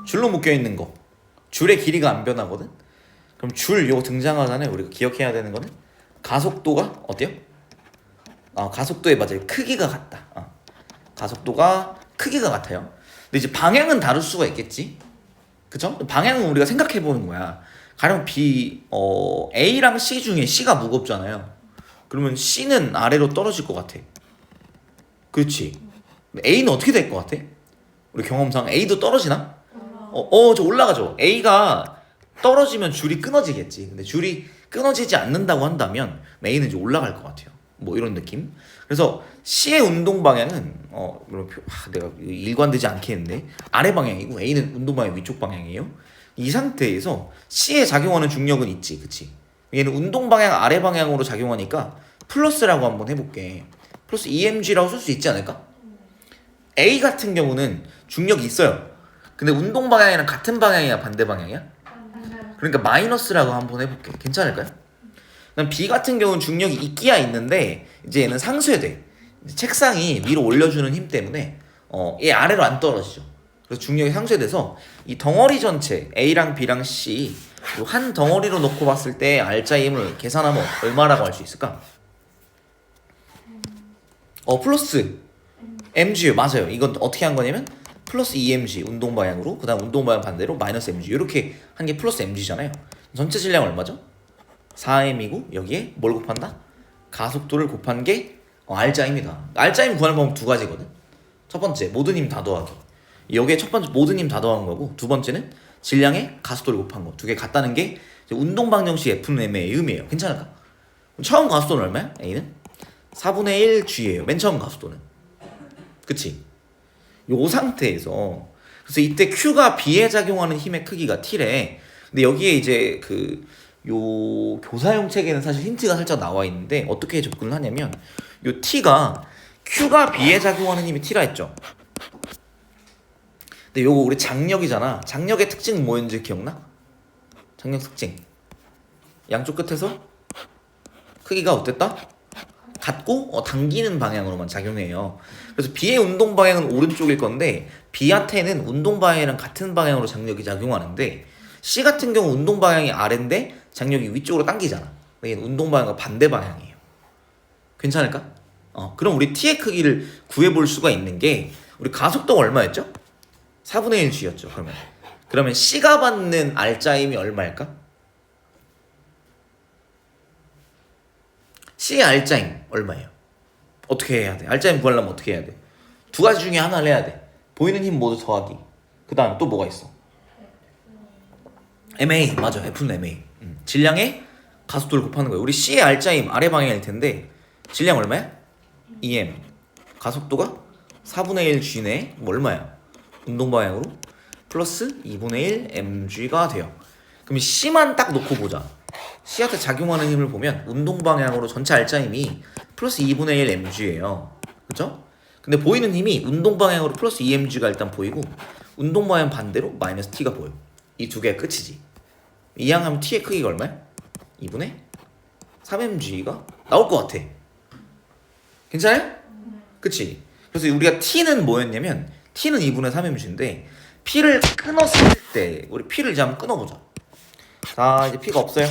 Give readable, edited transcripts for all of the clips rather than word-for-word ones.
줄로 묶여 있는 거. 줄의 길이가 안 변하거든. 그럼 줄 요거 등장하잖아요. 우리가 기억해야 되는 거는 가속도가 어때요? 가속도에 맞아요. 크기가 같다. 가속도가 크기가 같아요. 근데 이제 방향은 다를 수가 있겠지. 그쵸? 방향은 우리가 생각해 보는 거야. 가령 A랑 C 중에 C가 무겁잖아요. 그러면 C는 아래로 떨어질 것 같아. 그렇지. A는 어떻게 될 것 같아? 우리 경험상 A도 떨어지나? 저 올라가죠. A가 떨어지면 줄이 끊어지겠지. 근데 줄이 끊어지지 않는다고 한다면 A는 이제 올라갈 것 같아요. 뭐 이런 느낌. 그래서 C의 운동 방향은 내가 일관되지 않겠는데 아래 방향이고 A는 운동 방향 위쪽 방향이에요. 이 상태에서 C에 작용하는 중력은 있지, 그치? 얘는 운동 방향 아래 방향으로 작용하니까 플러스라고 한번 해볼게. 플러스 EMG라고 쓸 수 있지 않을까? A 같은 경우는 중력이 있어요. 근데 운동 방향이랑 같은 방향이야, 반대 방향이야? 그러니까 마이너스라고 한번 해볼게. 괜찮을까요? 그다음 B 같은 경우는 중력이 있기야 있는데 이제 얘는 상쇄돼. 책상이 위로 올려주는 힘 때문에 얘 아래로 안 떨어지죠. 그래서 중력이 상쇄돼서 이 덩어리 전체 A랑 B랑 C 한 덩어리로 놓고 봤을 때 R자 힘을 계산하면 얼마라고 할 수 있을까? 플러스 mg 맞아요. 이건 어떻게 한 거냐면 플러스 2mg 운동 방향으로 그 다음 운동 방향 반대로 마이너스 mg 이렇게 한 게 플러스 mg잖아요. 전체 질량 얼마죠? 4m이고 여기에 뭘 곱한다? 가속도를 곱한 게 R자입니다. R자임 구하는 방법 두 가지거든. 첫 번째 모든 힘 다 더하기. 여기에 첫 번째 모든 힘 다 더한 거고 두 번째는 질량의 가속도를 곱한 거. 두 개 같다는 게 운동 방정식 F는 M의 의미예요. 괜찮을까? 처음 가속도는 얼마야? A는? 4분의 1 G예요. 맨 처음 가속도는. 그치? 요 상태에서 그래서 이때 Q가 B에 작용하는 힘의 크기가 T래. 근데 여기에 이제 요 교사용 책에는 사실 힌트가 살짝 나와 있는데 어떻게 접근을 하냐면 요 T가 Q가 B에 작용하는 힘이 T라 했죠. 근데 요거 우리 장력이잖아. 장력의 특징은 뭐였는지 기억나? 장력 특징. 양쪽 끝에서 크기가 어땠다? 같고 당기는 방향으로만 작용해요. 그래서 B의 운동 방향은 오른쪽일 건데 B한테는 운동 방향이랑 같은 방향으로 장력이 작용하는데 C 같은 경우 운동 방향이 아래인데 장력이 위쪽으로 당기잖아. 얘는 운동 방향과 반대 방향이에요. 괜찮을까? 그럼 우리 T의 크기를 구해볼 수가 있는 게 우리 가속도가 얼마였죠? 4분의 1 G였죠. 그러면 C가 받는 R자임이 얼마일까? C의 R자임 얼마예요? 어떻게 해야 돼? R자임 구하려면 어떻게 해야 돼? 두 가지 중에 하나를 해야 돼. 보이는 힘 모두 더하기. 그 다음 또 뭐가 있어? MA 맞아. F는 MA. 질량의 가속도를 곱하는 거예요. 우리 C의 R자임 아래 방향일 텐데 질량 얼마야? EM. 가속도가 4분의 1 G네. 얼마야? 운동 방향으로 플러스 2분의 1 mg가 돼요. 그럼 C만 딱 놓고 보자. C한테 작용하는 힘을 보면 운동 방향으로 전체 R자 힘이 플러스 2분의 1 mg예요. 그쵸? 근데 보이는 힘이 운동 방향으로 플러스 2mg가 일단 보이고 운동 방향 반대로 마이너스 t가 보여. 이 두 개가 끝이지. 이항하면 t의 크기가 얼마야? 2분의 3mg가 나올 것 같아. 괜찮아요? 그치? 그래서 우리가 t는 뭐였냐면 t는 2분의 3mg인데 p를 끊었을 때 우리 p를 이제 한번 끊어보자. 자 이제 p가 없어요.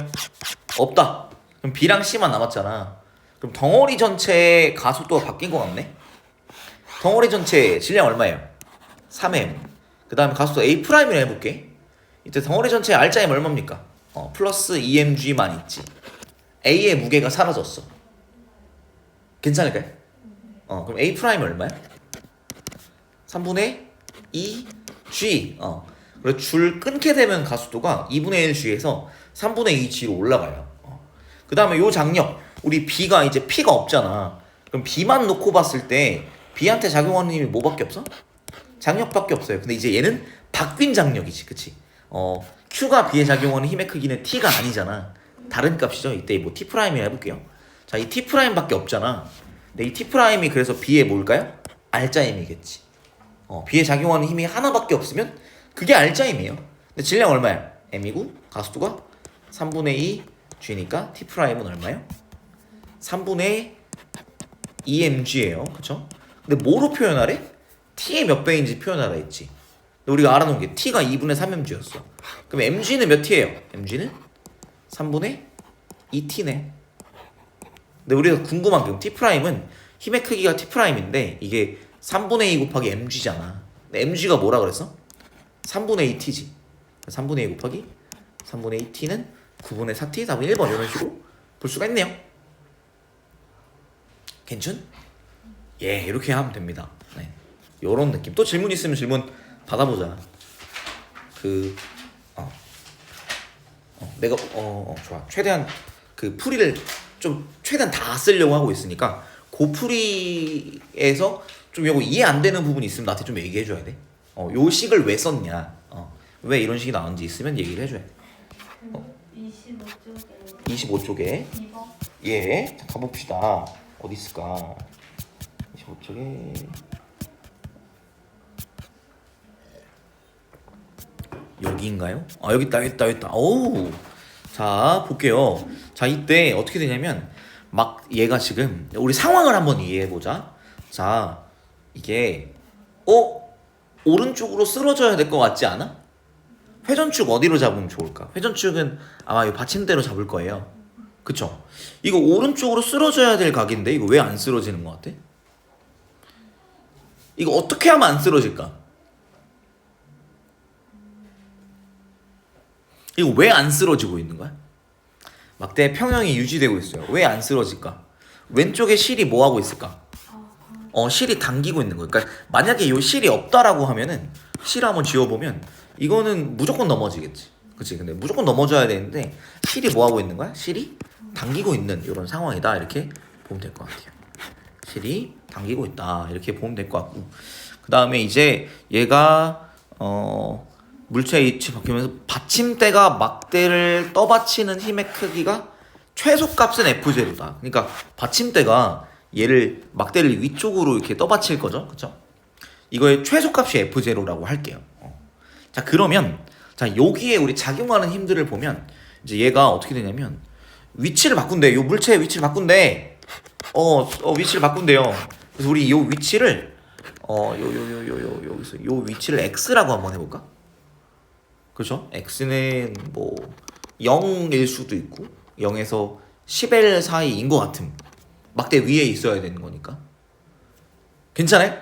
없다. 그럼 b랑 c만 남았잖아. 그럼 덩어리 전체의 가속도가 바뀐 것 같네. 덩어리 전체 질량 얼마예요? 3m. 그 다음에 가속도 A'이라 해볼게. 이때 덩어리 전체 R자임 얼마입니까? 플러스 2mg만 있지. A의 무게가 사라졌어. 괜찮을까요? 그럼 A' 얼마야? 3분의 2 G. 그리고 줄 끊게 되면 가속도가 2분의 1 G에서 3분의 2 G로 올라가요. 그 다음에 요 장력. 우리 B가 이제 P가 없잖아. 그럼 B만 놓고 봤을 때 B한테 작용하는 힘이 뭐밖에 없어? 장력밖에 없어요. 근데 이제 얘는 바뀐 장력이지. 그치? Q가 B에 작용하는 힘의 크기는 T가 아니잖아. 다른 값이죠. 이때 뭐 T'이라 해볼게요. 자, 이 T'밖에 없잖아. 근데 이 T'이 그래서 B의 뭘까요? R자임이겠지. B에 작용하는 힘이 하나밖에 없으면 그게 R자임이에요. 근데 질량 얼마야? M이고 가속도가 3분의 2 G니까 T'은 얼마예요? 3분의 2mg예요. 그쵸? 근데 뭐로 표현하래? T의 몇 배인지 표현하라 했지. 근데 우리가 알아놓은 게 t가 2분의 3mg였어. 그럼 mg는 몇 t예요? mg는 3분의 2t네. 근데 우리가 궁금한 게 t'은 힘의 크기가 t'인데 이게 3분의 2 곱하기 mg잖아. 근데 mg가 뭐라 그랬어? 3분의 2t지. 3분의 2 곱하기 3분의 2t는 9분의 4t, 4분의 1번 이런 식으로 볼 수가 있네요. 괜춘? 예, 이렇게 하면 됩니다. 네, 요런 느낌. 또 질문 있으면 질문 받아보자. 내가 좋아. 최대한 그 풀이를 좀 최대한 다 쓰려고 하고 있으니까 그 풀이에서 좀 요거 이해 안 되는 부분이 있으면 나한테 좀 얘기해 줘야 돼. 요 식을 왜 썼냐, 왜 이런 식이 나왔는지 있으면 얘기를 해줘야 돼. 25쪽에 25쪽에 2번. 예, 자, 가봅시다. 어디 있을까? 25쪽에 여기인가요? 여기 있다, 여기 있다, 여기 있다. 오, 자 볼게요. 자, 이때 어떻게 되냐면 막 얘가 지금 우리 상황을 한번 이해해 보자. 자, 이게 오른쪽으로 쓰러져야 될 것 같지 않아? 회전축 어디로 잡으면 좋을까? 회전축은 아마 이 받침대로 잡을 거예요. 그쵸? 이거 오른쪽으로 쓰러져야 될 각인데 이거 왜 안 쓰러지는 것 같아? 이거 어떻게 하면 안 쓰러질까? 이거 왜 안 쓰러지고 있는 거야? 막대 평형이 유지되고 있어요. 왜 안 쓰러질까? 왼쪽에 실이 뭐 하고 있을까? 실이 당기고 있는 거예요. 그러니까 만약에 이 실이 없다라고 하면은 실 한번 지워보면 이거는 무조건 넘어지겠지. 그치? 근데 무조건 넘어져야 되는데 실이 뭐 하고 있는 거야? 실이 당기고 있는 이런 상황이다. 이렇게 보면 될 것 같아요. 실이 당기고 있다. 이렇게 보면 될 것 같고, 그 다음에 이제 얘가 물체의 위치 바뀌면서 받침대가 막대를 떠받치는 힘의 크기가 최소값은 F0다. 그러니까 받침대가 얘를 막대를 위쪽으로 이렇게 떠받칠 거죠. 그쵸? 이거의 최소값이 F0라고 할게요. 자, 그러면 자, 여기에 우리 작용하는 힘들을 보면 이제 얘가 어떻게 되냐면 위치를 바꾼대. 요 물체의 위치를 바꾼대. 위치를 바꾼대요. 그래서 우리 요 위치를 여기서 요 위치를 x라고 한번 해볼까? 그렇죠? x는 뭐 0일 수도 있고 0에서 10L 사이인 것 같음. 막대 위에 있어야 되는 거니까. 괜찮아요?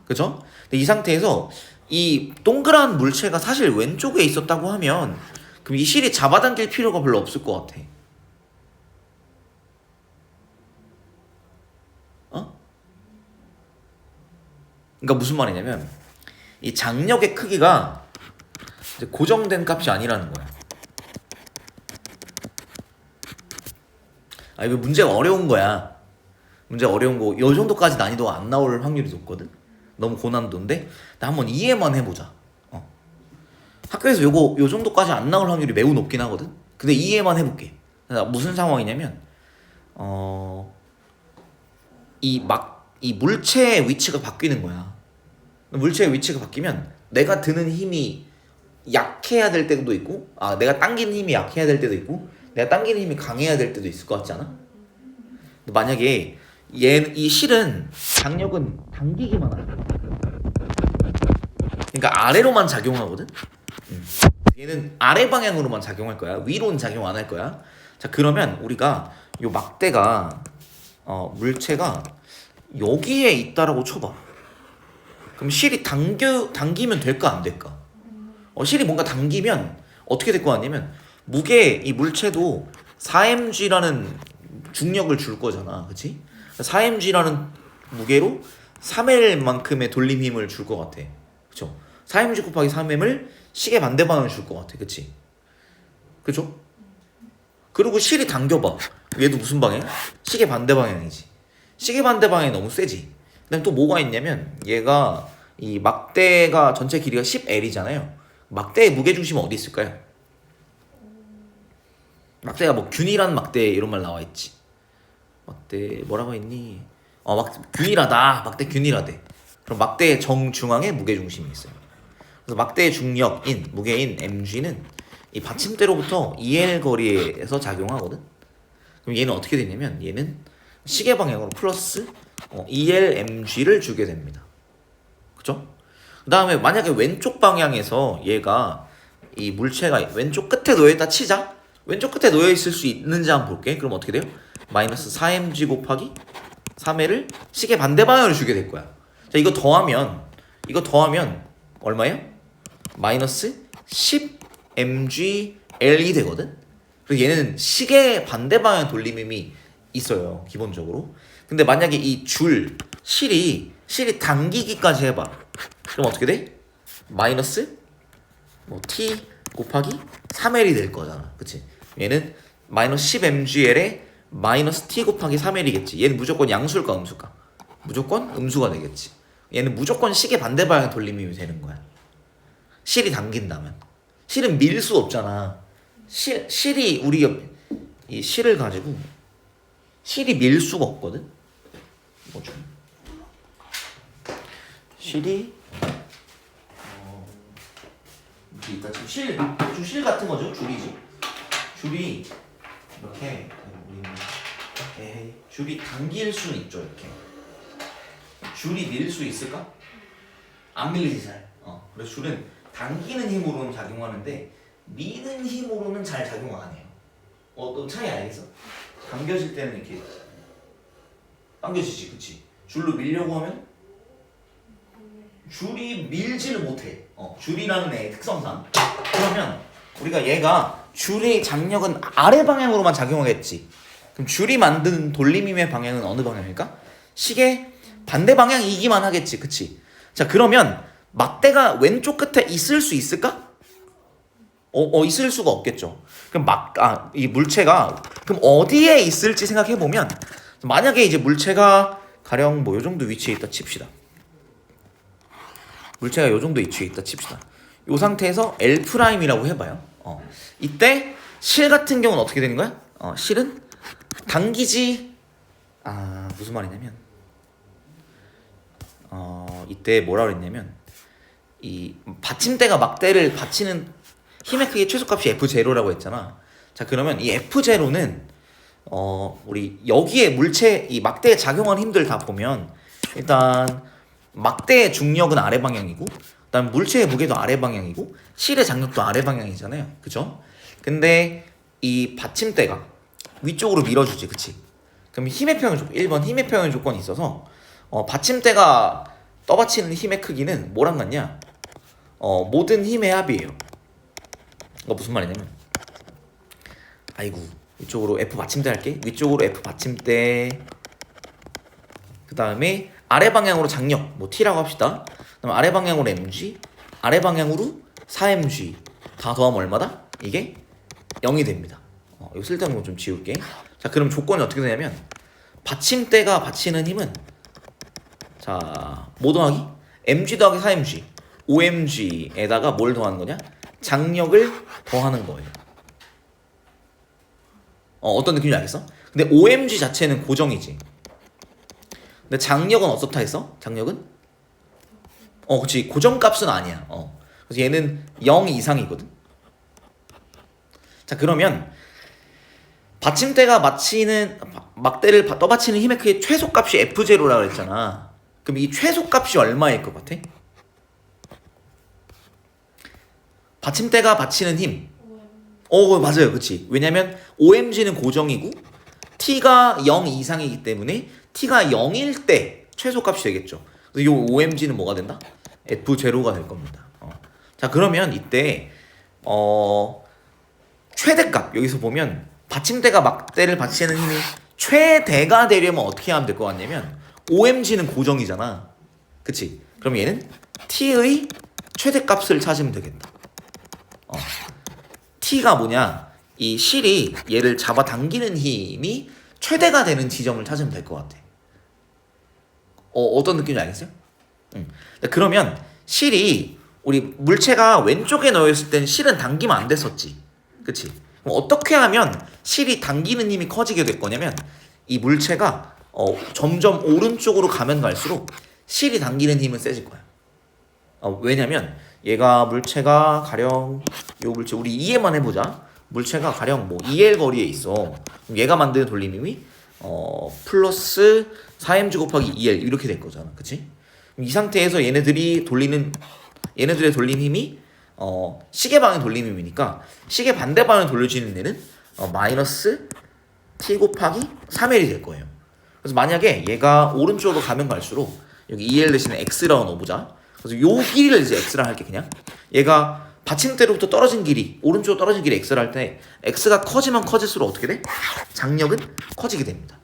그렇죠? 근데 이 상태에서 이 동그란 물체가 사실 왼쪽에 있었다고 하면 그럼 이 실이 잡아당길 필요가 별로 없을 것 같아. 그러니까 무슨 말이냐면 이 장력의 크기가 이제 고정된 값이 아니라는 거야. 이거 문제가 어려운 거야. 문제 어려운 거, 요 정도까지 난이도가 안 나올 확률이 높거든. 너무 고난도인데 한번 이해만 해보자. 학교에서 요 정도까지 안 나올 확률이 매우 높긴 하거든. 근데 이해만 해볼게. 무슨 상황이냐면 이 물체의 위치가 바뀌는 거야. 물체의 위치가 바뀌면 내가 드는 힘이 약해야 될 때도 있고, 내가 당기는 힘이 약해야 될 때도 있고, 내가 당기는 힘이 강해야 될 때도 있을 것 같지 않아? 근데 만약에 이 실은 장력은 당기기만 하는 거야. 그러니까 아래로만 작용하거든. 얘는 아래 방향으로만 작용할 거야. 위로는 작용 안 할 거야. 자, 그러면 우리가 요 막대가 물체가 여기에 있다라고 쳐봐. 그럼 실이 당기면 될까 안 될까? 실이 뭔가 당기면 어떻게 될 거 아니면 이 물체도 4mg라는 중력을 줄 거잖아. 그치? 4mg라는 무게로 3L만큼의 돌림 힘을 줄 것 같아. 그쵸? 4mg 곱하기 3M을 시계 반대 방향을 줄 것 같아. 그치? 그쵸? 그리고 실이 당겨봐. 얘도 무슨 방향? 시계 반대 방향이지. 시계 반대 방향이 너무 세지. 그다음 또 뭐가 있냐면 얘가 이 막대가 전체 길이가 10L이잖아요. 막대의 무게중심은 어디 있을까요? 막대가 뭐 균일한 막대 이런 말 나와 있지. 막대 뭐라고 했니? 균일하다. 막대 균일하대. 그럼 막대의 정중앙에 무게중심이 있어요. 그래서 막대의 중력인 무게인 mg는 이 받침대로부터 2L 거리에서 작용하거든. 그럼 얘는 어떻게 되냐면 얘는 시계 방향으로 플러스 2L mg를 주게 됩니다. 그쵸? 그 다음에 만약에 왼쪽 방향에서 얘가 이 물체가 왼쪽 끝에 놓여있다 치자. 왼쪽 끝에 놓여있을 수 있는지 한번 볼게. 그럼 어떻게 돼요? 마이너스 4mg 곱하기 3L을 시계 반대 방향으로 주게 될 거야. 자, 이거 더하면 얼마예요? 마이너스 10mgL이 되거든. 그래서 얘는 시계 반대 방향 돌림힘이 있어요, 기본적으로. 근데 만약에 이 실이 당기기까지 해봐. 그럼 어떻게 돼? 마이너스 t 곱하기 3L이 될 거잖아, 그치? 얘는 마이너스 10mgL에 마이너스 t 곱하기 3L이겠지. 얘는 무조건 양수일까 음수일까? 무조건 음수가 되겠지. 얘는 무조건 시계 반대 방향 돌림힘이 되는 거야. 실이 당긴다면. 실은 밀 수 없잖아. 실이 우리가 이 실을 가지고 실이 밀 수가 없거든. 뭐죠? 실이 일단 지금 실 같은 거죠. 줄이지. 줄이 이렇게 줄이 당길 수는 있죠. 이렇게 줄이 밀 수 있을까? 안 밀리지 잘. 그래서 줄은 당기는 힘으로는 작용하는데 미는 힘으로는 잘 작용 안 해요. 또 차이 알겠어? 당겨질 때는 이렇게 당겨지지, 그치? 줄로 밀려고 하면 줄이 밀지를 못해. 줄이라는 애의 특성상. 그러면 우리가 얘가 줄의 장력은 아래 방향으로만 작용하겠지. 그럼 줄이 만드는 돌림힘의 방향은 어느 방향일까? 시계 반대 방향이기만 하겠지, 그치? 자, 그러면 막대가 왼쪽 끝에 있을 수 있을까? 있을 수가 없겠죠. 그럼 이 물체가 그럼 어디에 있을지 생각해 보면, 만약에 이제 물체가 가령 뭐 요 정도 위치에 있다 칩시다. 물체가 요 정도 위치에 있다 칩시다. 요 상태에서 L'이라고 해봐요. 이때 실 같은 경우는 어떻게 되는 거야? 실은 당기지. 무슨 말이냐면 이때 뭐라 그랬냐면 이 받침대가 막대를 받치는 힘의 크기 최소값이 F0라고 했잖아. 자, 그러면 이 F0는 우리 여기에 물체 이 막대에 작용하는 힘들 다 보면 일단 막대의 중력은 아래 방향이고, 그다음 물체의 무게도 아래 방향이고, 실의 장력도 아래 방향이잖아요, 그죠? 근데 이 받침대가 위쪽으로 밀어주지, 그치? 그럼 힘의 평형 조건, 1번 힘의 평형 조건이 있어서 받침대가 떠받치는 힘의 크기는 뭐랑 같냐? 모든 힘의 합이에요. 무슨 말이냐면, 위쪽으로 F 받침대 할게. 위쪽으로 F 받침대, 그 다음에 아래 방향으로 장력, 뭐 T라고 합시다. 그다음 아래 방향으로 mg, 아래 방향으로 4mg 다 더하면 얼마다? 이게 0이 됩니다. 이거 쓸데없는 거 좀 지울게. 자, 그럼 조건이 어떻게 되냐면 받침대가 받치는 힘은 뭐 더하기? mg 더하기 4mg, 5mg에다가 뭘 더하는 거냐? 장력을 더하는 거예요. 어떤 느낌인지 알겠어? 근데 5mg 자체는 고정이지. 근데 장력은 어떻다 했어? 장력은? 그치. 고정값은 아니야. 그래서 얘는 0 이상이거든. 자, 그러면 받침대가 막대를 떠받치는 힘의 크기 최소값이 F0라고 그랬잖아. 그럼 이 최소값이 얼마일 것 같아? 받침대가 받치는 힘. 맞아요. 그치. 왜냐면 5mg는 고정이고 T가 0 이상이기 때문에 T가 0일 때 최소값이 되겠죠. 그래서 이 5mg는 뭐가 된다? F0가 될 겁니다. 자, 그러면 이때 최대값, 여기서 보면 받침대가 막대를 받치는 힘이 최대가 되려면 어떻게 하면 될 것 같냐면 5mg는 고정이잖아. 그치? 그럼 얘는 T의 최대값을 찾으면 되겠다. T가 뭐냐? 이 실이 얘를 잡아당기는 힘이 최대가 되는 지점을 찾으면 될 것 같아. 어떤 느낌인지 알겠어요? 그러면 실이 우리 물체가 왼쪽에 놓였을 때는 실은 당기면 안 됐었지. 그치? 그럼 어떻게 하면 실이 당기는 힘이 커지게 될 거냐면 이 물체가 점점 오른쪽으로 가면 갈수록 실이 당기는 힘은 세질 거야. 왜냐면 얘가 물체가 가령 요 물체 우리 이해만 해보자. 물체가 가령 뭐 2L 거리에 있어. 그럼 얘가 만드는 돌림힘이 플러스 4mg 곱하기 2L 이렇게 될 거잖아. 그치? 이 상태에서 얘네들의 돌린 힘이 시계 방향 돌린 힘이니까 시계 반대 방향 돌려지는 애는 마이너스 t 곱하기 3L이 될 거예요. 그래서 만약에 얘가 오른쪽으로 가면 갈수록 여기 2L 대신에 X라고 넣어보자. 그래서 요 길이를 이제 X라 할게 그냥. 얘가 받침대로부터 떨어진 길이 오른쪽으로 떨어진 길이 X라 할 때 X가 커지면 커질수록 어떻게 돼? 장력은 커지게 됩니다.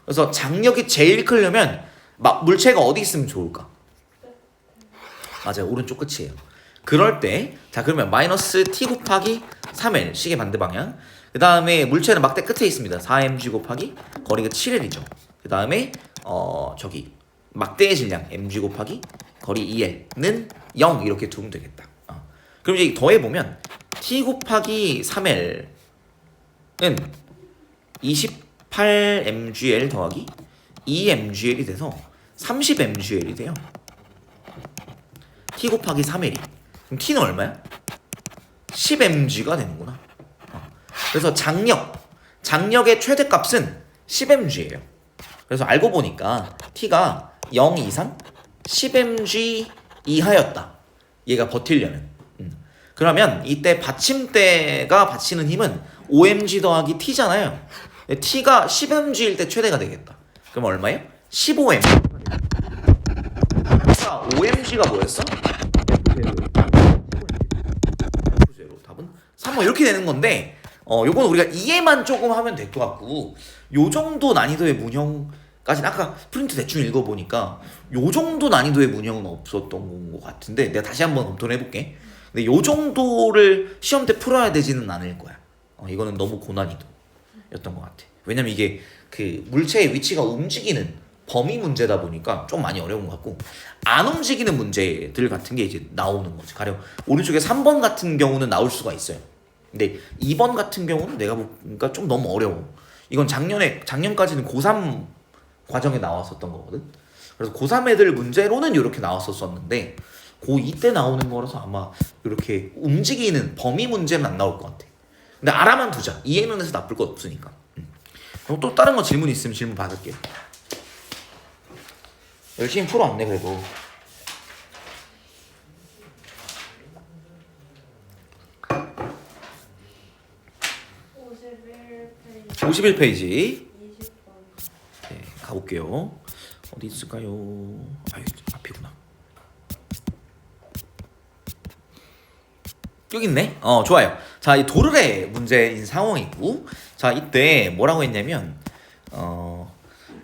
그래서 장력이 제일 크려면 물체가 어디 있으면 좋을까? 맞아요. 오른쪽 끝이에요. 그럴 때 자 그러면 마이너스 t 곱하기 3L 시계 반대 방향. 그 다음에 물체는 막대 끝에 있습니다. 4mg 곱하기 거리가 7L이죠. 그 다음에 저기 막대의 질량 mg 곱하기 거리 2L는 0 이렇게 두면 되겠다. 그럼 이제 더해보면 t 곱하기 3L은 28mgl 더하기 2mgl이 돼서 30mgl이 돼요. t 곱하기 3L이 그럼 t는 얼마야? 10mg가 되는구나. 그래서 장력의 최대값은 10mg예요. 그래서 알고 보니까 t가 0 이상 10mg 이하였다. 얘가 버틸려면. 그러면 이때 받침대가 받치는 힘은 5mg 더하기 t잖아요. t가 10mg일 때 최대가 되겠다. 그럼 얼마예요? 15mg. t가 5mg가 뭐였어? F0. 답은 3번 이렇게 되는 건데 요건 우리가 이해만 조금 하면 될 것 같고 요 정도 난이도의 문형까지는 아까 프린트 대충 읽어보니까 요 정도 난이도의 문형은 없었던 것 같은데 내가 다시 한번 검토를 해볼게. 근데 요 정도를 시험 때 풀어야 되지는 않을 거야. 이거는 너무 고난이도였던 것 같아. 왜냐면 이게 그 물체의 위치가 움직이는 범위 문제다 보니까 좀 많이 어려운 것 같고 안 움직이는 문제들 같은 게 이제 나오는 거지. 가령 오른쪽에 3번 같은 경우는 나올 수가 있어요. 근데 2번 같은 경우는 내가 보니까 좀 너무 어려워. 이건 작년까지는 고3 과정에 나왔었던 거거든. 그래서 고3 애들 문제로는 이렇게 나왔었었는데 고2 때 나오는 거라서 아마 이렇게 움직이는 범위 문제는 안 나올 것 같아. 근데 알아만 두자. 이해는 해서 나쁠 것 없으니까. 그럼 또 다른 거 질문 있으면 질문 받을게요. 열심히 풀어왔네 그래도. 51페이지. 네, 가볼게요. 어디 있을까요? 아유, 앞이구나. 여기 있네. 좋아요. 자, 이 도르래 문제인 상황이고, 자, 이때 뭐라고 했냐면,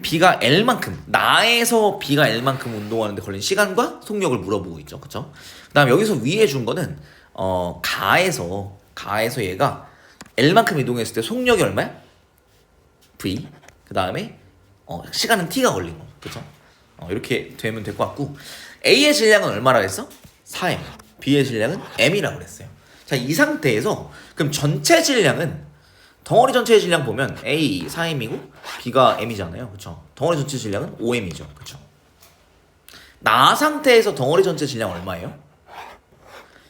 B가 L만큼, 나에서 B가 L만큼 운동하는데 걸린 시간과 속력을 물어보고 있죠. 그쵸? 그 다음 여기서 위에 준 거는, 가에서 얘가 L만큼 이동했을 때 속력이 얼마야? V. 그 다음에, 시간은 T가 걸린 거. 그쵸? 이렇게 되면 될 것 같고, A의 질량은 얼마라고 했어? 4M. B의 질량은 M이라고 그랬어요. 자, 이 상태에서, 그럼 전체 질량은, 덩어리 전체의 질량 보면 A 4M이고 B가 M이잖아요. 그쵸? 덩어리 전체 질량은 5M이죠. 그쵸? 나 상태에서 덩어리 전체 질량 얼마예요?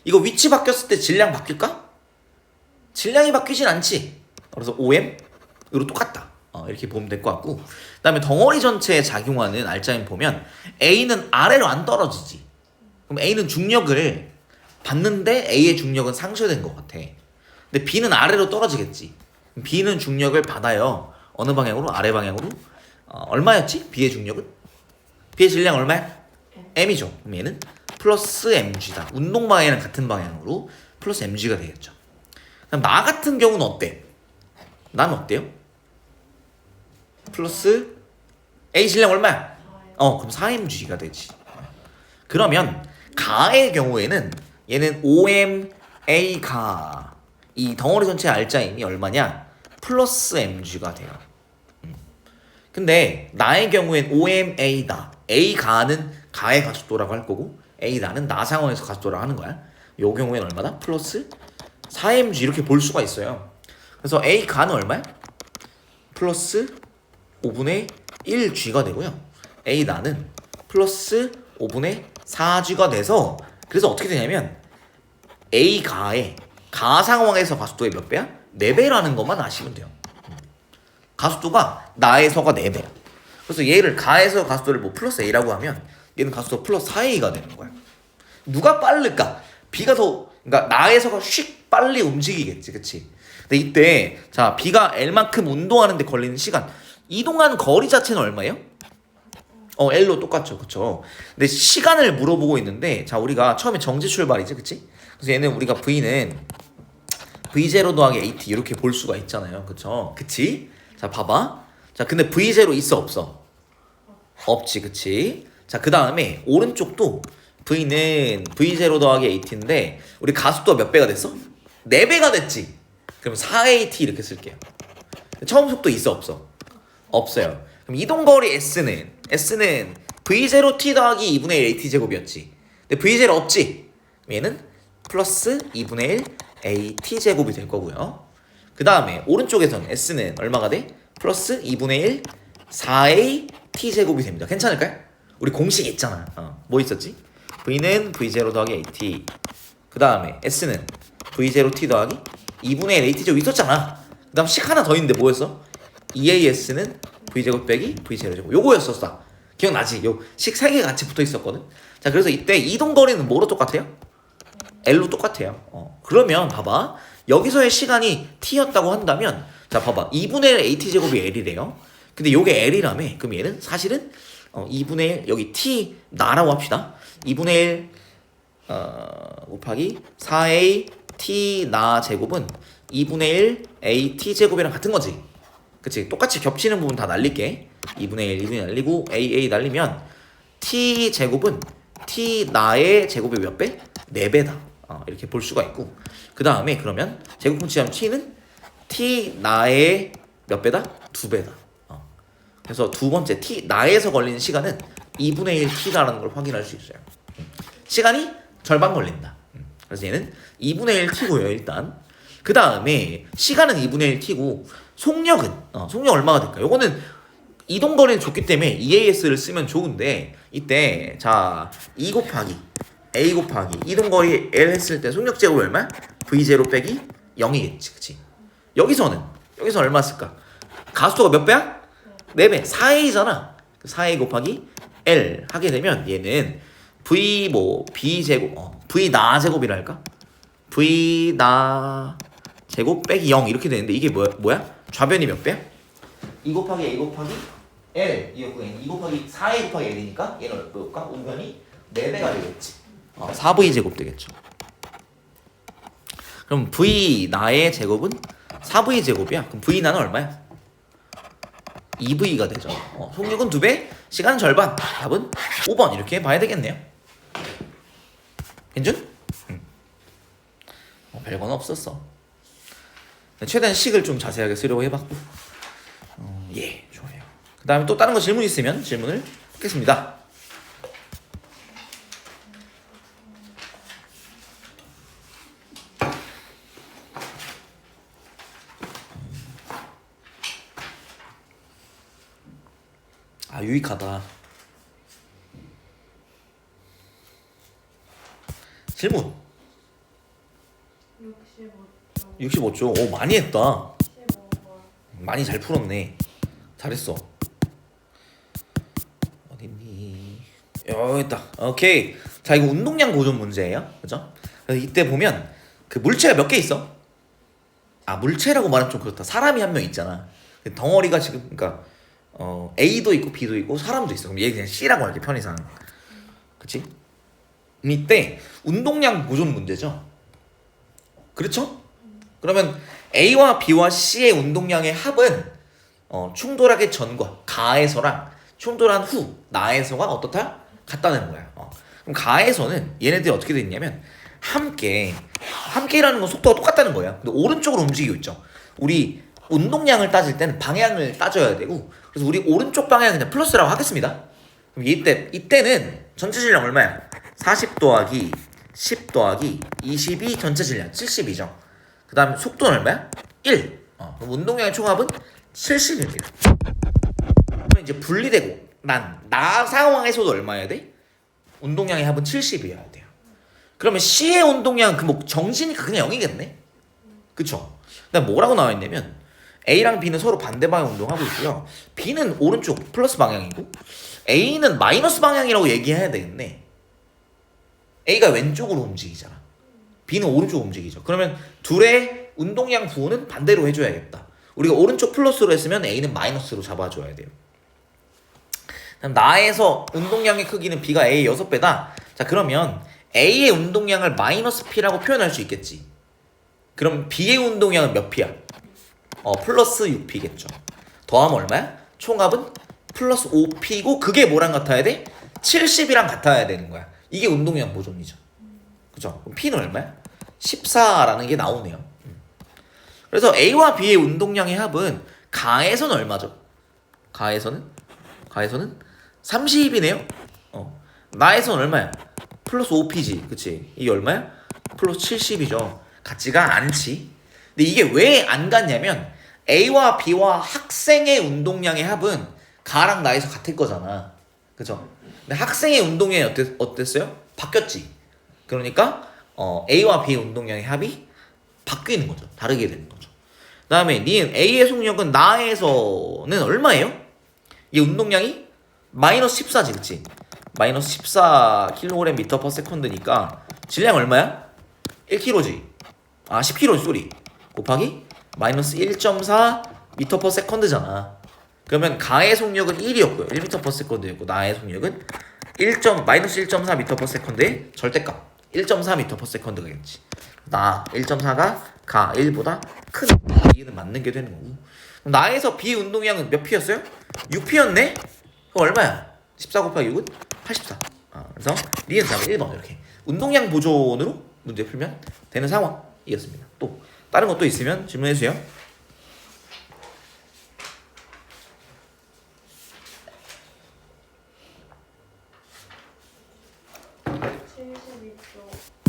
이거 위치 바뀌었을 때 질량 바뀔까? 질량이 바뀌진 않지. 그래서 5M? 이거 똑같다. 이렇게 보면 될 것 같고, 그 다음에 덩어리 전체에 작용하는 알짜임 보면 A는 아래로 안 떨어지지. 그럼 A는 중력을 받는데 A의 중력은 상쇄된 것 같아. 근데 B는 아래로 떨어지겠지. B는 중력을 받아요. 어느 방향으로? 아래 방향으로. 얼마였지? B의 중력은? B의 질량 얼마야? M이죠. 그럼 얘는 플러스 mg다. 운동 방향이랑 같은 방향으로 플러스 mg가 되겠죠. 그럼 나 같은 경우는 어때? 난 어때요? 플러스 A 질량 얼마야? 그럼 4mg가 되지. 그러면 가의 경우에는 얘는 5m A 가 이 덩어리 전체의 알짜임이 얼마냐? 플러스 mg가 돼요. 근데 나의 경우엔 5mA다. A 가는 가의 가속도라고 할 거고 A 나는 나 상황에서 가속도라고 하는 거야. 요 경우엔 얼마다? 플러스 4mg 이렇게 볼 수가 있어요. 그래서 A 가는 얼마야? 플러스 5분의 1g가 되고요. A 나는 플러스 5분의 4g가 돼서 그래서 어떻게 되냐면 A 가의 가 상황에서 가속도의 몇 배야? 4배라는 것만 아시면 돼요. 가속도가 나에서가 4배야. 그래서 얘를 가에서 가속도를 뭐 플러스 A라고 하면 얘는 가속도가 플러스 4a가 되는 거야. 누가 빠를까? B가 더, 그러니까 나에서가 휙 빨리 움직이겠지, 그치? 근데 이때 자 B가 L만큼 운동하는데 걸리는 시간, 이동한 거리 자체는 얼마예요? L로 똑같죠, 그쵸? 근데 시간을 물어보고 있는데, 자 우리가 처음에 정지 출발이지, 그치? 그래서 얘는 우리가 V는 V0 더하기 AT 이렇게 볼 수가 있잖아요, 그쵸? 그치? 자 봐봐. 자 근데 V0 있어 없어? 없지, 그치? 자 그 다음에 오른쪽도 V는 V0 더하기 AT인데 우리 가속도가 몇 배가 됐어? 4배가 됐지. 그럼 4AT 이렇게 쓸게요. 처음 속도 있어 없어? 없어요. 그럼 이동거리 S는 V0T 더하기 2분의 1 AT 제곱이었지. 근데 V0 없지? 얘는 플러스 2분의 1 AT 제곱이 될 거고요. 그 다음에 오른쪽에선 S는 얼마가 돼? 플러스 2분의 1 4AT 제곱이 됩니다. 괜찮을까요? 우리 공식 있잖아. 뭐 있었지? V는 V0 더하기 AT. 그 다음에 S는 V0T 더하기 2분의 1 AT 제곱 있었잖아. 그 다음 식 하나 더 있는데 뭐였어? EAS는 V제곱 빼기 V0 제곱. 요거였었어. 기억나지? 요 식 3개 같이 붙어 있었거든. 자 그래서 이때 이동거리는 뭐로 똑같아요? L로 똑같아요. 그러면 봐봐. 여기서의 시간이 T였다고 한다면, 자 봐봐. 2분의 1 AT 제곱이 L이래요. 근데 요게 L이라며. 그럼 얘는 사실은 2분의 1 여기 T 나라고 합시다. 2분의 1 곱하기 4A T 나 제곱은 2분의 1 AT 제곱이랑 같은 거지. 그치? 똑같이 겹치는 부분 다 날릴게. 2분의 1, 2분의 1 날리고 AA 날리면 T 제곱은 T 나의 제곱이 몇 배? 4배다. 이렇게 볼 수가 있고, 그 다음에 그러면 제곱분치하면 T는 T 나의 몇 배다? 2배다. 그래서 두 번째 T 나에서 걸리는 시간은 2분의 1 T다라는 걸 확인할 수 있어요. 시간이 절반 걸린다. 그래서 얘는 2분의 1 T고요 일단. 그 다음에 시간은 2분의 1 T고 속력은 속력 얼마가 될까요? 요거는 이동거리는 좋기 때문에 EAS를 쓰면 좋은데, 이때 자 E 곱하기 A 곱하기 이동거리 L 했을 때 속력 제곱이 얼마야? V0 빼기 0이겠지, 그치? 여기서 얼마 쓸까? 가속도가 몇 배야? 4배, 4A잖아. 4A 곱하기 L 하게 되면 얘는 V B 제곱, V 나 제곱이랄까? V 나 제곱 빼기 0 이렇게 되는데, 이게 뭐야? 좌변이 몇 배야? 2 곱하기 A 곱하기 L 2 곱하기 4A 곱하기 L이니까 얘는 몇 배일까? 우변이 4배가 되겠지. 4V 제곱 되겠죠. 그럼 V 나의 제곱은 4V 제곱이야. 그럼 V 나는 얼마야? 2V가 되죠. 속력은 2배, 시간은 절반. 답은 5번 이렇게 봐야 되겠네요. 괜찮? 별건 없었어. 최대한 식을 좀 자세하게 쓰려고 해봤고, 예, 좋아요. 그 다음에 또 다른 거 질문 있으면 질문을 하겠습니다. 유익하다. 질문 65쪽. 오, 많이 했다. 많이 잘 풀었네. 잘했어. 어딨니? 여기 있다. 오케이. 자, 이거 운동량 보존 문제예요, 그죠? 그래서 이때 보면 그 물체가 몇 개 있어? 물체라고 말하면 좀 그렇다. 사람이 한 명 있잖아. 덩어리가 지금, 그러니까 A도 있고 B도 있고 사람도 있어. 그럼 얘 그냥 C라고 할게, 편의상. 그치? 이때 운동량 보존 문제죠. 그렇죠? 그러면 A와 B와 C의 운동량의 합은 충돌하기 전과 가에서랑 충돌한 후 나에서가 어떻다? 같다는 거야. 그럼 가에서는 얘네들이 어떻게 돼 있냐면 함께라는 건 속도가 똑같다는 거야. 근데 오른쪽으로 움직이고 있죠. 우리 운동량을 따질 때는 방향을 따져야 되고, 그래서 우리 오른쪽 방향은 그냥 플러스라고 하겠습니다. 그럼 이때는 전체 질량 얼마야? 40 더하기 10 더하기 22 전체 질량 72죠. 그 다음에 속도는 얼마야? 1. 그럼 운동량의 총합은 70입니다. 그럼 이제 분리되고 나 상황에서도 얼마여야 돼? 운동량의 합은 70이어야 돼요. 그러면 C의 운동량은 뭐 정지니까 그냥 0이겠네? 그쵸? 그다음 뭐라고 나와 있냐면 A랑 B는 서로 반대 방향 운동하고 있고요. B는 오른쪽 플러스 방향이고 A는 마이너스 방향이라고 얘기해야 되겠네. A가 왼쪽으로 움직이잖아. B는 오른쪽으로 움직이죠. 그러면 둘의 운동량 부호는 반대로 해줘야겠다. 우리가 오른쪽 플러스로 했으면 A는 마이너스로 잡아줘야 돼요. 그럼 나에서 운동량의 크기는 B가 A의 6배다. 자, 그러면 A의 운동량을 마이너스 P라고 표현할 수 있겠지. 그럼 B의 운동량은 몇 P야? 플러스 6P겠죠. 더하면 얼마야? 총합은 플러스 5P고 그게 뭐랑 같아야 돼? 70이랑 같아야 되는 거야. 이게 운동량 보존이죠. 그죠? 그럼 P는 얼마야? 14라는 게 나오네요. 그래서 A와 B의 운동량의 합은 가에서는 얼마죠? 가에서는 30이네요. 나에서는 얼마야? 플러스 5P지. 그치? 이게 얼마야? 플러스 70이죠. 같지가 않지. 근데 이게 왜 안 같냐면 A와 B와 학생의 운동량의 합은 가랑 나에서 같을 거잖아. 그죠? 근데 학생의 운동량이 어땠어요? 바뀌었지. 그러니까 A와 B의 운동량의 합이 바뀌는 거죠. 다르게 되는 거죠. 그 다음에 니은 A의 속력은 나에서는 얼마예요? 이 운동량이 마이너스 14지, 그치? 마이너스 14kg 미터 퍼 세컨드니까 질량 얼마야? 1kg지. 10kg 쏘리. 곱하기 마이너스 1.4 미터 퍼 세컨드잖아. 그러면 가의 속력은 1이었고요. 1미터 퍼 세컨드였고 나의 속력은 마이너스 1.4 미터 퍼 세컨드의 절대값 1.4 미터 퍼 세컨드겠지. 나 1.4가 가 1보다 큰 B는 맞는 게 되는 거고. 나에서 B 운동량은 몇 P였어요? 6P였네? 그럼 얼마야? 14 곱하기 6은 84. 그래서 리은 답은 1번 이렇게 운동량 보존으로 문제 풀면 되는 상황이었습니다. 또 다른 것도 있으면 질문해 주세요.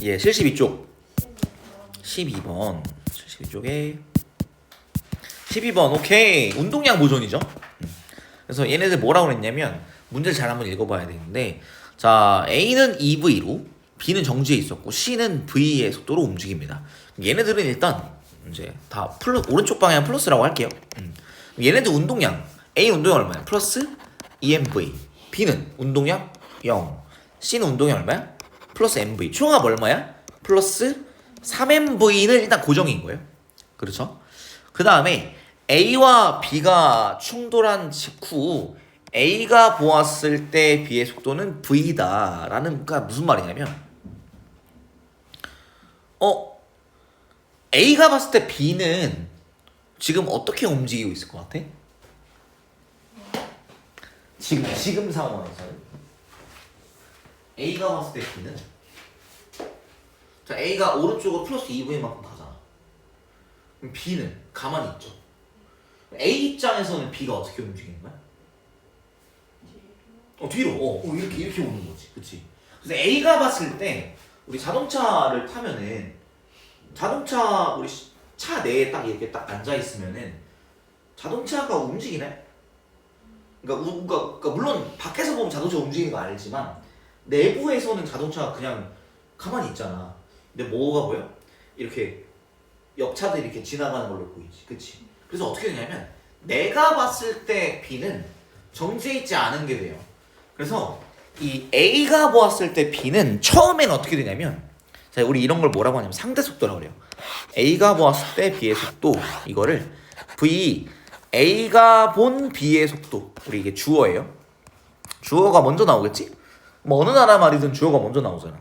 예, 72쪽 12번 72쪽에 12번 오케이 운동량 보존이죠. 그래서 얘네들 뭐라고 그랬냐면 문제를 잘 한번 읽어봐야 되는데 자 A는 EV로 B는 정지해 있었고 C는 V의 속도로 움직입니다. 얘네들은 일단 이제 다 오른쪽 방향 플러스라고 할게요. 얘네들 운동량 A 운동량 얼마야? 플러스 2mv. B는 운동량 0. C는 운동량 얼마야? 플러스 mv. 총합 얼마야? 플러스 3mv는 일단 고정인 거예요. 그렇죠? 그 다음에 A와 B가 충돌한 직후 A가 보았을 때 B의 속도는 V다 라는 게 무슨 말이냐면 A가 봤을 때 B는 지금 어떻게 움직이고 있을 것 같아? 지금 상황에서는 A가 봤을 때 B는 자 A가 오른쪽으로 플러스 2V만큼 가잖아. 그럼 B는 가만히 있죠. A 입장에서는 B가 어떻게 움직이는 거야? 뒤로 이렇게 오는 거지. 그치? 그래서 A가 봤을 때 우리 자동차를 타면은 우리 차 내에 딱 이렇게 딱 앉아 있으면은 자동차가 움직이네? 그러니까 물론 밖에서 보면 자동차가 움직이는 거 알지만 내부에서는 자동차가 그냥 가만히 있잖아. 근데 뭐가 보여? 이렇게 옆차들이 이렇게 지나가는 걸로 보이지. 그치? 그래서 어떻게 되냐면 내가 봤을 때 B는 정지해 있지 않은 게 돼요. 그래서 이 A가 보았을 때 B는 처음엔 어떻게 되냐면 자 우리 이런 걸 뭐라고 하냐면 상대 속도라고 그래요. A가 보았을 때 B의 속도 이거를 A가 본 B의 속도 우리 이게 주어예요. 주어가 먼저 나오겠지? 뭐 어느 나라 말이든 주어가 먼저 나오잖아.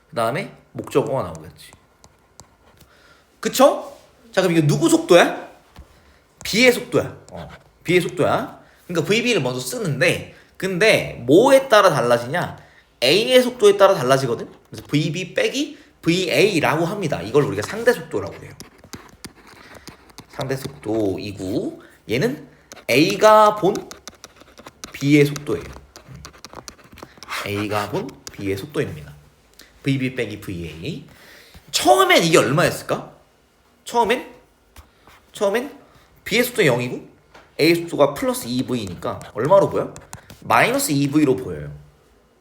그 다음에 목적어가 나오겠지. 그쵸? 자 그럼 이거 누구 속도야? B의 속도야. B의 속도야. 그러니까 VB를 먼저 쓰는데 근데 뭐에 따라 달라지냐? A의 속도에 따라 달라지거든. 그래서 VB 빼기 VA라고 합니다. 이걸 우리가 상대 속도라고 해요. 상대 속도이고 얘는 A가 본 B의 속도예요. A가 본 B의 속도입니다. VB 빼기 VA. 처음엔 이게 얼마였을까? 처음엔 B의 속도 0이고 A의 속도가 플러스 2V니까 얼마로 보여? 마이너스 2V로 보여요.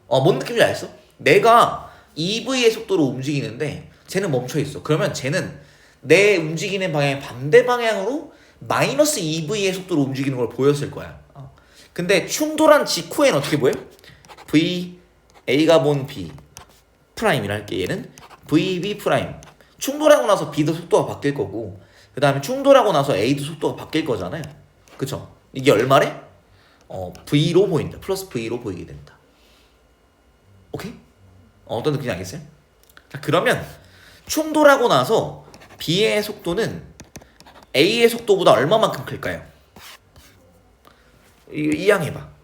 뭔 느낌인지 알겠어? 내가 2V의 속도로 움직이는데 쟤는 멈춰 있어. 그러면 쟤는 내 움직이는 방향의 반대 방향으로 마이너스 2V의 속도로 움직이는 걸 보였을 거야. 근데 충돌한 직후엔 어떻게 보여? V A가 본 B 프라임이라 할게. 얘는 VB 프라임. 충돌하고 나서 B도 속도가 바뀔 거고 그 다음에 충돌하고 나서 A도 속도가 바뀔 거잖아요. 그쵸? 이게 얼마래? V로 보인다. 플러스 V로 보이게 된다. 오케이? 어떤 느낌인지 알겠어요? 자, 그러면 충돌하고 나서 B의 속도는 A의 속도보다 얼마만큼 클까요? 이양해봐.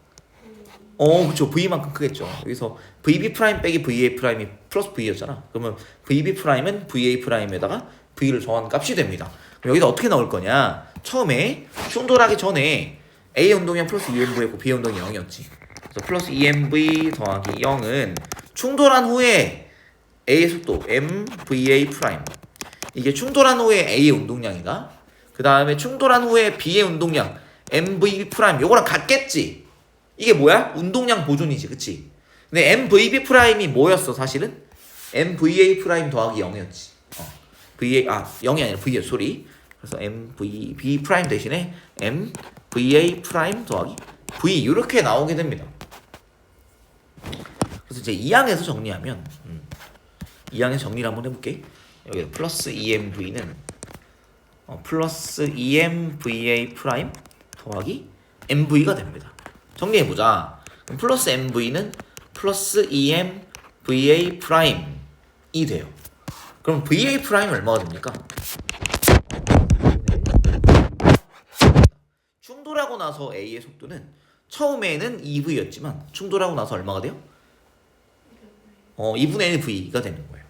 그쵸. V만큼 크겠죠. 여기서 VB 프라임 빼기 VA 프라임이 플러스 V였잖아. 그러면 VB 프라임은 VA 프라임에다가 V를 정한 값이 됩니다. 그럼 여기서 어떻게 나올 거냐? 처음에 충돌하기 전에 A 운동량 플러스 EMV였고 B 운동이 0이었지. 그래서 플러스 EMV 더하기 0은 충돌한 후에 A의 속도 MVA 프라임. 이게 충돌한 후에 A의 운동량이다. 그 다음에 충돌한 후에 B의 운동량 MVB 프라임. 요거랑 같겠지? 이게 뭐야? 운동량 보존이지, 그치? 근데 MVB 프라임이 뭐였어, 사실은? MVA 프라임 더하기 0이었지. VA, 0이 아니라 V였어, 소리. 그래서 MVB 프라임 대신에 MVA 프라임 더하기 V, 이렇게 나오게 됩니다. 그래서 이제 2항에서 정리하면, 2항에서 정리를 한번 해볼게. 여기 플러스 EMV는, 플러스 EMVA 프라임 더하기 MV가 됩니다. 정리해보자. 그럼 플러스 MV는 플러스 EMVA 프라임이 돼요. 그럼 VA 프라임은 얼마가 됩니까? 충돌하고 나서 A의 속도는 처음에는 2V였지만 충돌하고 나서 얼마가 돼요? 2분의 1 V가 되는 거예요.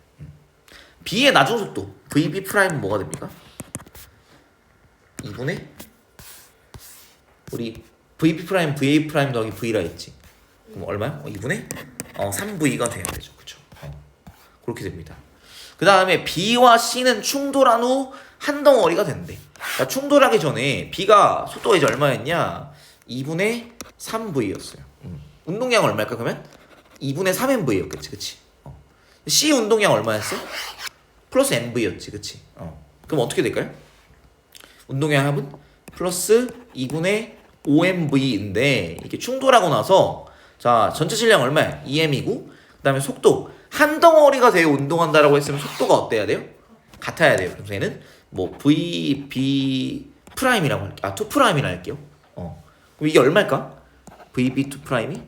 B의 나중 속도 VB 프라임은 뭐가 됩니까? 2분의 우리 VB 프라임 VA 프라임 더하기 V라 했지. 그럼 얼마야? 2분의 3V가 돼야 되죠. 그쵸? 그렇게 됩니다. 그 다음에 B와 C는 충돌한 후 한 덩어리가 된대. 그러니까 충돌하기 전에 B가 속도가 이제 얼마였냐? 2분의 3V였어요. 운동량 얼마일까 그러면? 2분의 3MV였겠지. 그치? C 운동량 얼마였어? 플러스 MV였지. 그치? 그럼 어떻게 될까요? 운동량 합은 플러스 2분의 5MV인데 이게 충돌하고 나서 자 전체 질량 얼마야? 2M이고 그 다음에 속도 한 덩어리가 되어 운동한다라고 했으면 속도가 어때야 돼요? 같아야 돼요. 그래서 얘는 뭐 VB 프라임이라고 할게요. 2 프라임이라 할게요. 그럼 이게 얼마일까? VB2 프라임이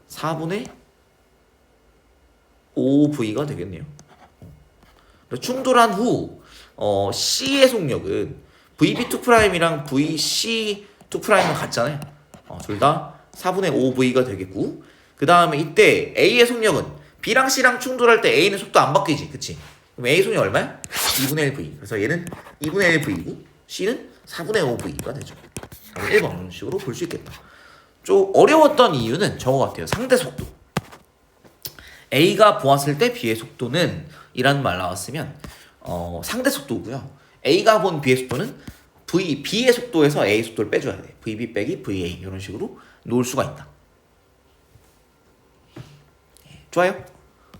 4분의 5V가 되겠네요. 충돌한 후 C의 속력은 VB2 프라임이랑 VC2 프라임은 같잖아요. 둘 다 4분의 5V가 되겠고 그 다음에 이때 A의 속력은 B랑 C랑 충돌할 때 A는 속도 안 바뀌지. 그치? 그럼 A 속력 얼마야? 2분의 1 V. 그래서 얘는 2분의 1 V고 C는 4분의 5 V가 되죠. 1번 식으로 볼 수 있겠다. 좀 어려웠던 이유는 저거 같아요. 상대 속도. A가 보았을 때 B의 속도는 이라는 말 나왔으면 상대 속도고요. A가 본 B의 속도는 B의 속도에서 A 속도를 빼줘야 돼. VB 빼기 VA 이런 식으로 놓을 수가 있다. 좋아요?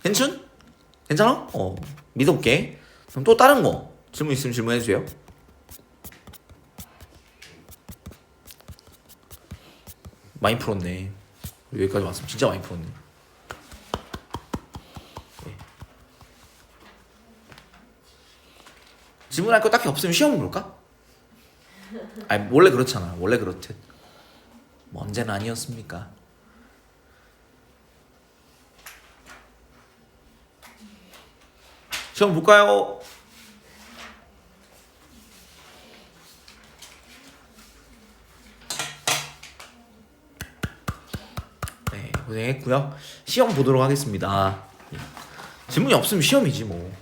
괜찮아? 믿어볼게. 그럼 또 다른 거 질문 있으면 질문해주세요. 많이 풀었네. 여기까지 왔으면 진짜 많이 풀었네. 질문할 거 딱히 없으면 시험 볼까? 아니 원래 그렇잖아. 원래 그렇듯. 뭐 언제는 아니었습니까? 시험 볼까요? 네, 고생했고요. 시험 보도록 하겠습니다. 질문이 없으면 시험이지 뭐.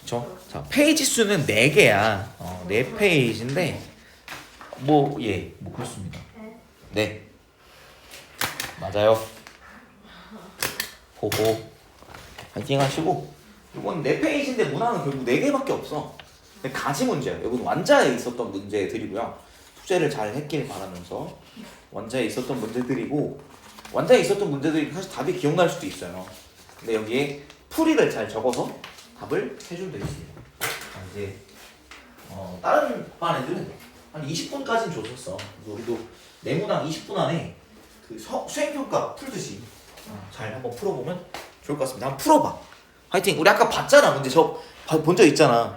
그쵸? 자, 페이지 수는 4개야. 4페이지인데 뭐 그렇습니다. 네. 맞아요. 호호. 파이팅 하시고 이건 4페이지인데 문항은 결국 4개밖에 없어. 가지 문제야. 이건 완자에 있었던 문제들이고요. 숙제를 잘 했길 바라면서 완자에 있었던 문제들이고 완자에 있었던 문제들이 사실 답이 기억날 수도 있어요. 근데 여기에 풀이를 잘 적어서 답을 해주면 되겠습니다. 이제 다른 반 애들은 한 20분까지는 줬었어. 그래서 우리도 네모당 20분 안에 그 수행평가 풀듯이 잘 한번 풀어보면 좋을 것 같습니다. 한번 풀어봐. 화이팅. 우리 아까 봤잖아. 문제 저 본 적 있잖아.